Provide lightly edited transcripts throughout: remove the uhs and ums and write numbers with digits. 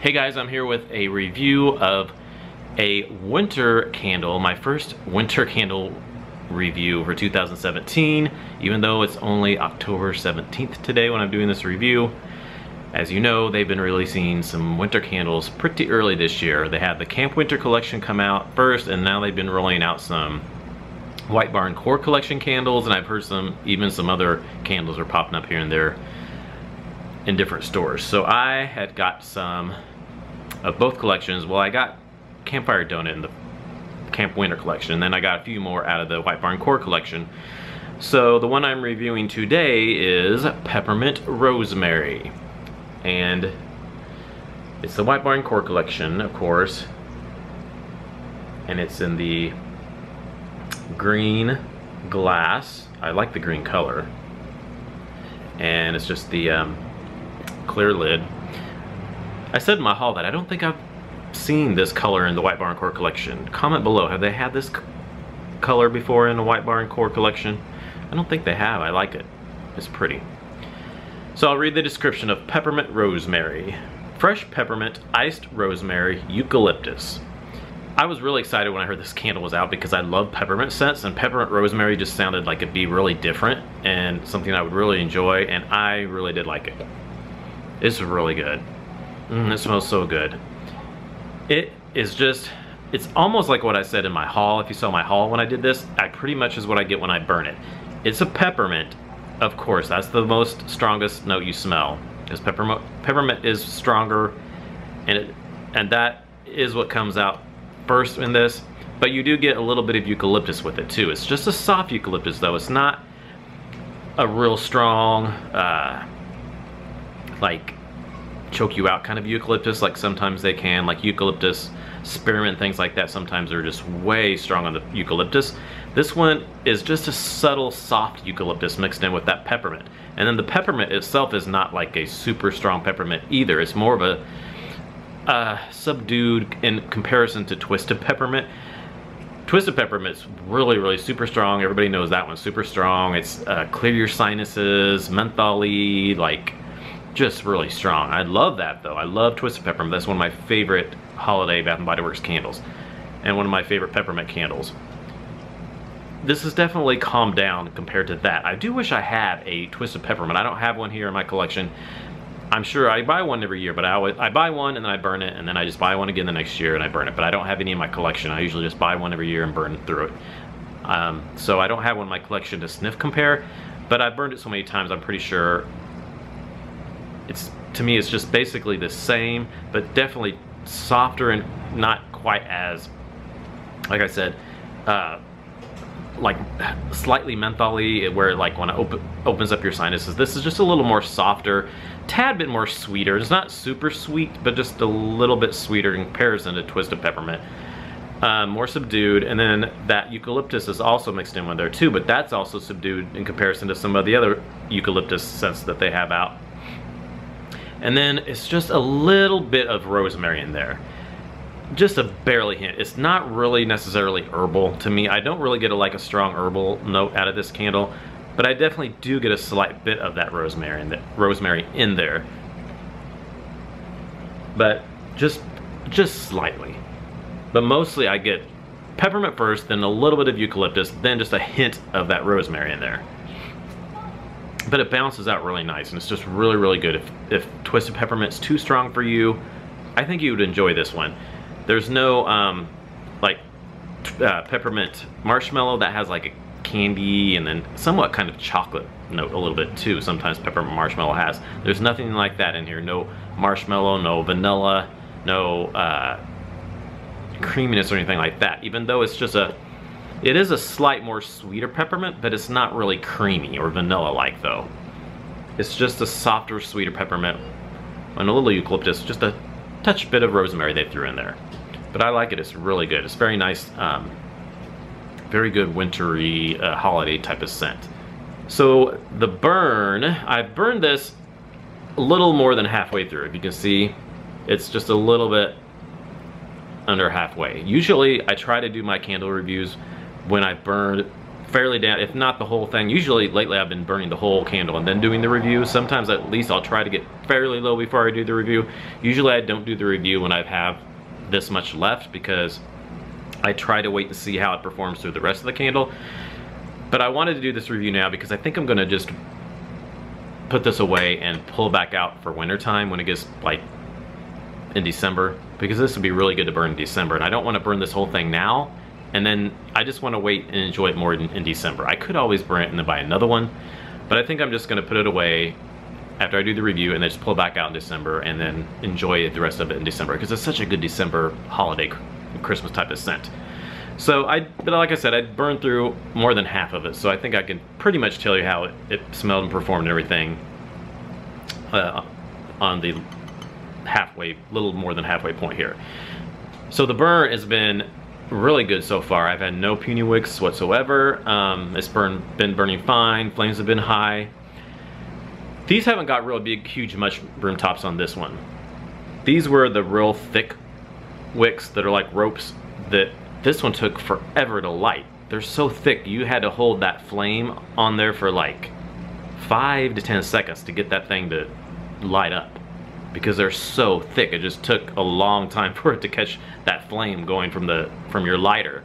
Hey guys, I'm here with a review of a winter candle, my first winter candle review for 2017, even though it's only October 17th today when I'm doing this review. As you know, they've been releasing some winter candles pretty early this year. They had the Camp Winter Collection come out first, and now they've been rolling out some White Barn Core Collection candles, and I've heard even some other candles are popping up here and there in different stores. So I had got some of both collections. Well, I got Campfire Donut in the Camp Winter Collection, and then I got a few more out of the White Barn Core Collection. So the one I'm reviewing today is Peppermint Rosemary, and it's the White Barn Core Collection, of course, and it's in the green glass. I like the green color, and it's just the clear lid. I said in my haul that I don't think I've seen this color in the White Barn Core Collection. Comment below, have they had this color before in the White Barn Core Collection? I don't think they have. I like it. It's pretty. So I'll read the description of Peppermint Rosemary. Fresh peppermint, iced rosemary, eucalyptus. I was really excited when I heard this candle was out because I love peppermint scents, and peppermint rosemary just sounded like it'd be really different and something I would really enjoy, and I really did like it. It's really good. It smells so good. It is just, it's almost like what I said in my haul. If you saw my haul when I did this, I pretty much is what I get when I burn it. It's a peppermint, of course. That's the most strongest note you smell, because peppermint is stronger, and that is what comes out first in this. But you do get a little bit of eucalyptus with it too. It's just a soft eucalyptus though. It's not a real strong, like choke you out kind of eucalyptus like sometimes they can, like eucalyptus spearmint, things like that. Sometimes they're just way strong on the eucalyptus. This one is just a subtle soft eucalyptus mixed in with that peppermint, and then the peppermint itself is not like a super strong peppermint either. It's more of a subdued in comparison to Twisted Peppermint. Twisted Peppermint's really super strong. Everybody knows that one's super strong. It's clear your sinuses, menthol-y, like just really strong. I love that though. I love Twisted Peppermint. That's one of my favorite holiday Bath & Body Works candles, and one of my favorite peppermint candles. This is definitely calmed down compared to that. I do wish I had a Twisted Peppermint. I don't have one here in my collection. I'm sure I buy one every year, but I buy one and then I burn it, and then I just buy one again the next year and I burn it. But I don't have any in my collection. I usually just buy one every year and burn through it. So I don't have one in my collection to sniff compare, but I've burned it so many times I'm pretty sure to me it's just basically the same, but definitely softer and not quite as, like I said, like slightly menthol-y, where like when it opens up your sinuses. This is just a little more softer, tad bit more sweeter. It's not super sweet, but just a little bit sweeter in comparison to Twisted Peppermint. More subdued, and then that eucalyptus is also mixed in with there too, but that's also subdued in comparison to some of the other eucalyptus scents that they have out. And then it's just a little bit of rosemary in there. Just a barely hint. It's not really necessarily herbal to me. I don't really get like a strong herbal note out of this candle, but I definitely do get a slight bit of that rosemary in there. But just slightly. But mostly I get peppermint first, then a little bit of eucalyptus, then just a hint of that rosemary in there. But it balances out really nice, and it's just really good. If Twisted Peppermint's too strong for you, I think you would enjoy this one. There's no like peppermint marshmallow that has like a candy and then somewhat kind of chocolate note a little bit too. Sometimes peppermint marshmallow has. There's nothing like that in here. No marshmallow, no vanilla, no creaminess or anything like that. Even though it's just it is a slight more sweeter peppermint, but it's not really creamy or vanilla-like though. It's just a softer, sweeter peppermint and a little eucalyptus, just a touch bit of rosemary they threw in there. But I like it. It's really good. It's very nice, very good wintry holiday type of scent. So the burn, I've burned this a little more than halfway through. If you can see, it's just a little bit under halfway. Usually I try to do my candle reviews when I burned fairly down, if not the whole thing. Usually lately I've been burning the whole candle and then doing the review. Sometimes at least I'll try to get fairly low before I do the review. Usually I don't do the review when I have this much left, because I try to wait to see how it performs through the rest of the candle. But I wanted to do this review now because I think I'm gonna just put this away and pull back out for winter time when it gets like in December, because this would be really good to burn in December, and I don't want to burn this whole thing now and then I just want to wait and enjoy it more in December. I could always burn it and then buy another one, but I think I'm just going to put it away after I do the review and then just pull it back out in December and then enjoy the rest of it in December, because it's such a good December holiday Christmas type of scent. So but like I said, I burned through more than half of it, so I think I can pretty much tell you how it smelled and performed and everything on the little more than halfway point here. So the burn has been really good so far. I've had no puny wicks whatsoever. It's been burning fine. Flames have been high. These haven't got real big, huge mushroom tops on this one. These were the real thick wicks that are like ropes that this one took forever to light. They're so thick, you had to hold that flame on there for like 5 to 10 seconds to get that thing to light up, because they're so thick. It just took a long time for it to catch that flame going from your lighter.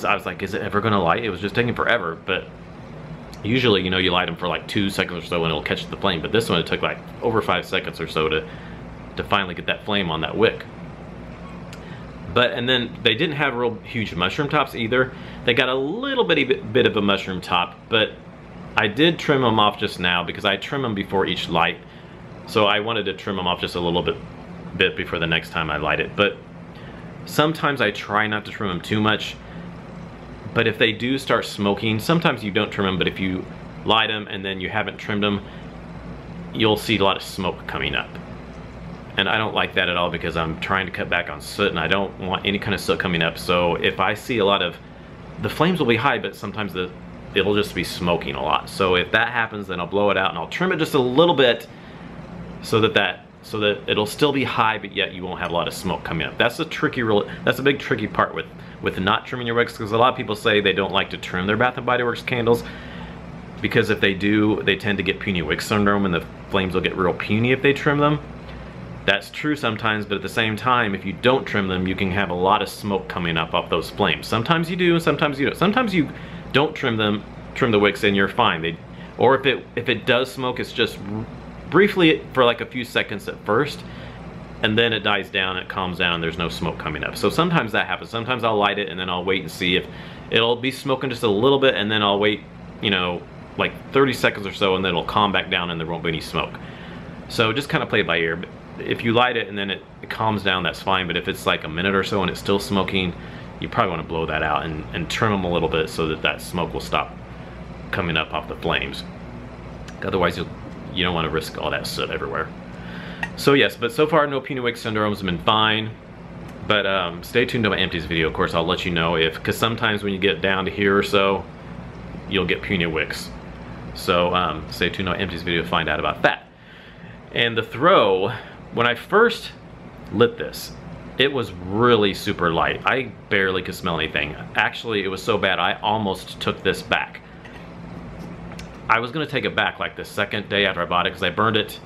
I was like, is it ever gonna light? It was just taking forever. But usually, you know, you light them for like 2 seconds or so and it'll catch the flame, but this one it took like over 5 seconds or so to finally get that flame on that wick. And then they didn't have real huge mushroom tops either. They got a little bit of a mushroom top, but I did trim them off just now because I trim them before each light. So I wanted to trim them off just a little bit before the next time I light it. But sometimes I try not to trim them too much. But if they do start smoking, sometimes you don't trim them, but if you light them and then you haven't trimmed them, you'll see a lot of smoke coming up. And I don't like that at all, because I'm trying to cut back on soot and I don't want any kind of soot coming up. So if I see a lot of, the flames will be high, but sometimes it'll just be smoking a lot. So if that happens, then I'll blow it out and I'll trim it just a little bit so that it'll still be high, but yet you won't have a lot of smoke coming up. That's a big tricky part with not trimming your wicks, because a lot of people say they don't like to trim their Bath & Body Works candles, because if they do, they tend to get puny wick syndrome and the flames will get real puny if they trim them. That's true sometimes, but at the same time, if you don't trim them, you can have a lot of smoke coming up off those flames. Sometimes you do, sometimes you don't. Sometimes you don't trim the wicks and you're fine. Or if it does smoke, it's just briefly for like a few seconds at first, and then it dies down, it calms down, and there's no smoke coming up. So sometimes that happens. Sometimes I'll light it and then I'll wait and see if it'll be smoking just a little bit, and then I'll wait, you know, like 30 seconds or so, and then it'll calm back down and there won't be any smoke. So just kind of play it by ear. But if you light it and then it calms down, that's fine. But if it's like a minute or so and it's still smoking, you probably want to blow that out and trim them a little bit so that smoke will stop coming up off the flames. Otherwise, you don't want to risk all that soot everywhere. So yes, but so far no puny wick syndromes have been fine. But stay tuned to my empties video. Of course, I'll let you know because sometimes when you get down to here or so, you'll get puny wicks. So stay tuned to my empties video to find out about that. And the throw, when I first lit this, it was really super light. I barely could smell anything. Actually, it was so bad I almost took this back. I was gonna take it back like the second day after I bought it, because I burned it,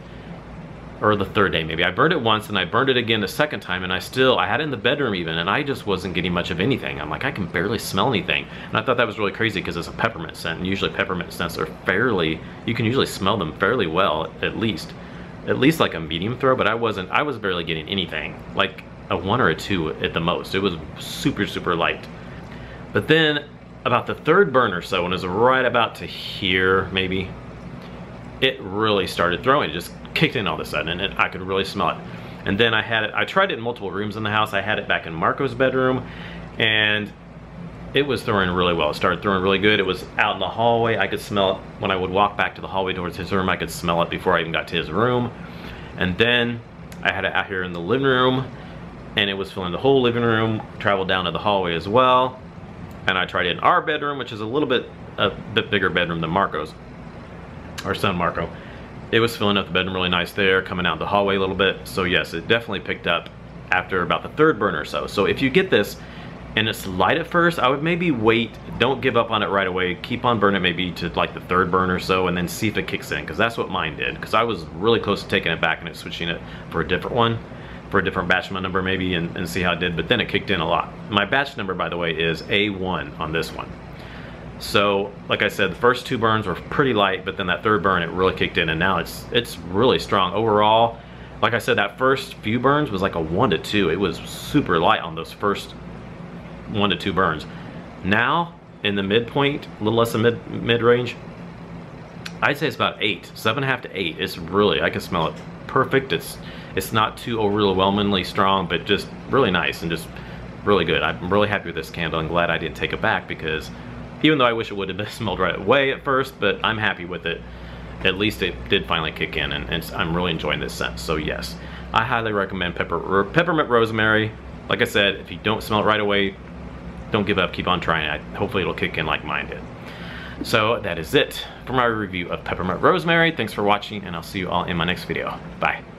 or the third day maybe. I burned it once and I burned it again the second time, and I had it in the bedroom even, and I just wasn't getting much of anything. I'm like, I can barely smell anything. And I thought that was really crazy because it's a peppermint scent, and usually peppermint scents are you can usually smell them fairly well, at least like a medium throw, but I was barely getting anything, like a 1 or a 2 at the most. It was super, super light. But then about the third burn or so, when it was right about to here maybe, it really started throwing. It just kicked in all of a sudden, and I could really smell it. And then I tried it in multiple rooms in the house. I had it back in Marco's bedroom, and it was throwing really well. It started throwing really good. It was out in the hallway. I could smell it when I would walk back to the hallway towards his room. I could smell it before I even got to his room. And then I had it out here in the living room, and it was filling the whole living room, traveled down to the hallway as well. And I tried it in our bedroom, which is a bit bigger bedroom than Marco's, our son Marco. It was filling up the bedroom really nice there, coming out the hallway a little bit. So yes, it definitely picked up after about the third burn or so. So if you get this, and it's light at first, I would maybe wait, don't give up on it right away, keep on burning it maybe to like the 3rd burn or so, and then see if it kicks in, because that's what mine did, because I was really close to taking it back and switching it for a different one, for a different batch number maybe, and see how it did, but then it kicked in a lot. My batch number, by the way, is A1 on this one. So, like I said, the first 2 burns were pretty light, but then that 3rd burn, it really kicked in, and now it's really strong. Overall, like I said, that first few burns was like a 1 to 2. It was super light on those first 1 to 2 burns. Now, in the midpoint, a little less than mid-range, I'd say it's about 8, 7.5 to 8. It's really, I can smell it perfect. It's not too overwhelmingly strong, but just really nice and just really good. I'm really happy with this candle. I'm glad I didn't take it back, because even though I wish it would have smelled right away at first, but I'm happy with it. At least it did finally kick in, and I'm really enjoying this scent. So yes, I highly recommend Peppermint Rosemary. Like I said, if you don't smell it right away, don't give up, keep on trying it. Hopefully it'll kick in like mine did. So that is it for my review of Peppermint Rosemary. Thanks for watching, and I'll see you all in my next video. Bye.